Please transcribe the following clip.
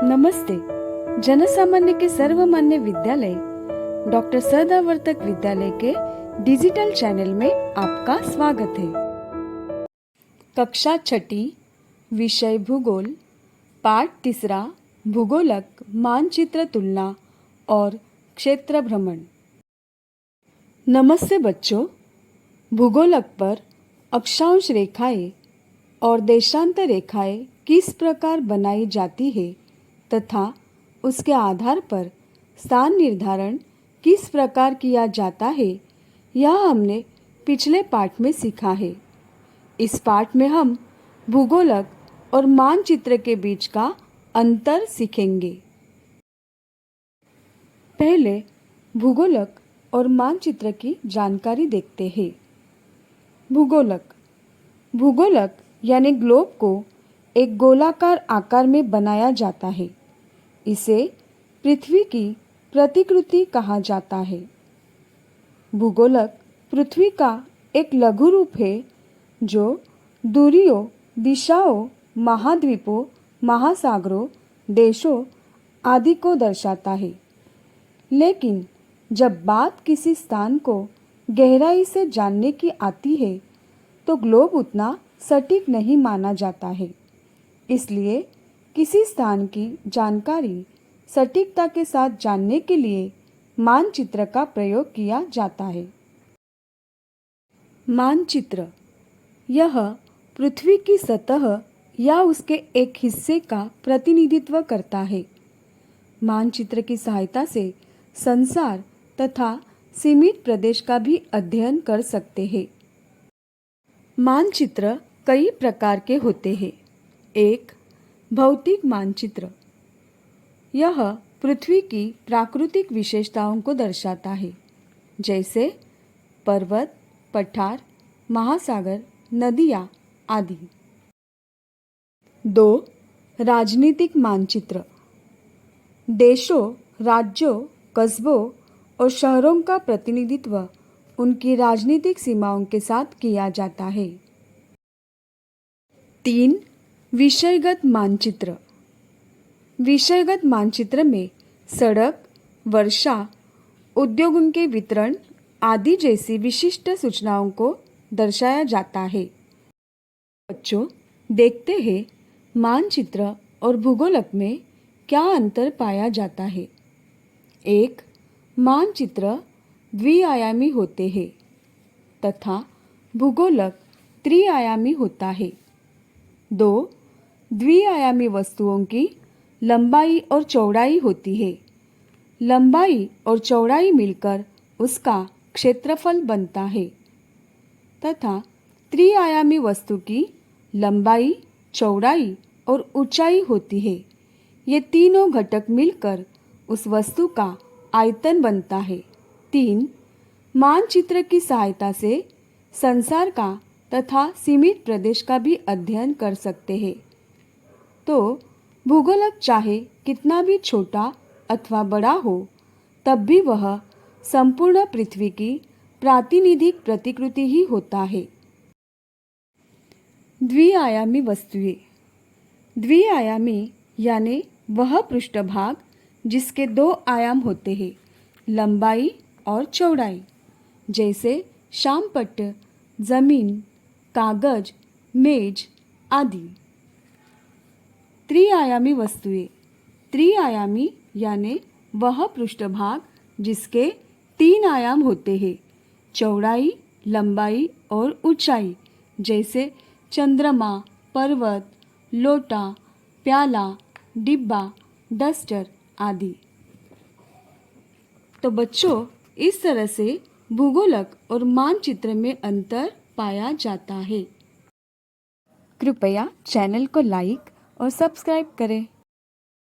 नमस्ते। जनसामान्य के सर्वमान्य विद्यालय डॉक्टर सदावर्तक विद्यालय के डिजिटल चैनल में आपका स्वागत है। कक्षा छठी, विषय भूगोल, पाठ तीसरा, भूगोलक, मानचित्र तुलना और क्षेत्र भ्रमण। नमस्ते बच्चों। भूगोलक पर अक्षांश रेखाएं और देशांतर रेखाएं किस प्रकार बनाई जाती है तथा उसके आधार पर स्थान निर्धारण किस प्रकार किया जाता है, यह हमने पिछले पाठ में सीखा है। इस पाठ में हम भूगोलक और मानचित्र के बीच का अंतर सीखेंगे। पहले भूगोलक और मानचित्र की जानकारी देखते हैं। भूगोलक यानी ग्लोब को एक गोलाकार आकार में बनाया जाता है। इसे पृथ्वी की प्रतिकृति कहा जाता है। भूगोलक पृथ्वी का एक लघु रूप है जो दूरियों, दिशाओं, महाद्वीपों, महासागरों, देशों आदि को दर्शाता है। लेकिन जब बात किसी स्थान को गहराई से जानने की आती है तो ग्लोब उतना सटीक नहीं माना जाता है। इसलिए किसी स्थान की जानकारी सटीकता के साथ जानने के लिए मानचित्र का प्रयोग किया जाता है। मानचित्र यह पृथ्वी की सतह या उसके एक हिस्से का प्रतिनिधित्व करता है। मानचित्र की सहायता से संसार तथा सीमित प्रदेश का भी अध्ययन कर सकते हैं। मानचित्र कई प्रकार के होते हैं। एक, भौतिक मानचित्र। यह पृथ्वी की प्राकृतिक विशेषताओं को दर्शाता है, जैसे पर्वत, पठार, महासागर, नदियाँ आदि। दो, राजनीतिक मानचित्र। देशों, राज्यों, कस्बों और शहरों का प्रतिनिधित्व उनकी राजनीतिक सीमाओं के साथ किया जाता है। तीन, विषयगत मानचित्र। विषयगत मानचित्र में सड़क, वर्षा, उद्योगों के वितरण आदि जैसी विशिष्ट सूचनाओं को दर्शाया जाता है। बच्चों, देखते हैं मानचित्र और भूगोलक में क्या अंतर पाया जाता है। एक, मानचित्र द्विआयामी होते हैं तथा भूगोलक त्रिआयामी होता है। दो, द्विआयामी वस्तुओं की लंबाई और चौड़ाई होती है। लंबाई और चौड़ाई मिलकर उसका क्षेत्रफल बनता है तथा त्रिआयामी वस्तु की लंबाई, चौड़ाई और ऊंचाई होती है। ये तीनों घटक मिलकर उस वस्तु का आयतन बनता है। तीन, मानचित्र की सहायता से संसार का तथा सीमित प्रदेश का भी अध्ययन कर सकते हैं। तो भूगोलक चाहे कितना भी छोटा अथवा बड़ा हो, तब भी वह संपूर्ण पृथ्वी की प्रातिनिधिक प्रतिकृति ही होता है। द्विआयामी वस्तुएं। द्विआयामी यानी वह पृष्ठभाग जिसके दो आयाम होते हैं, लंबाई और चौड़ाई, जैसे शामपट्ट, जमीन, कागज, मेज आदि। त्रिआयामी वस्तुएं। त्रिआयामी यानी वह पृष्ठभाग जिसके तीन आयाम होते हैं, चौड़ाई, लंबाई और ऊंचाई, जैसे चंद्रमा, पर्वत, लोटा, प्याला, डिब्बा, डस्टर आदि। तो बच्चों, इस तरह से भूगोलक और मानचित्र में अंतर पाया जाता है। कृपया चैनल को लाइक और सब्सक्राइब करें।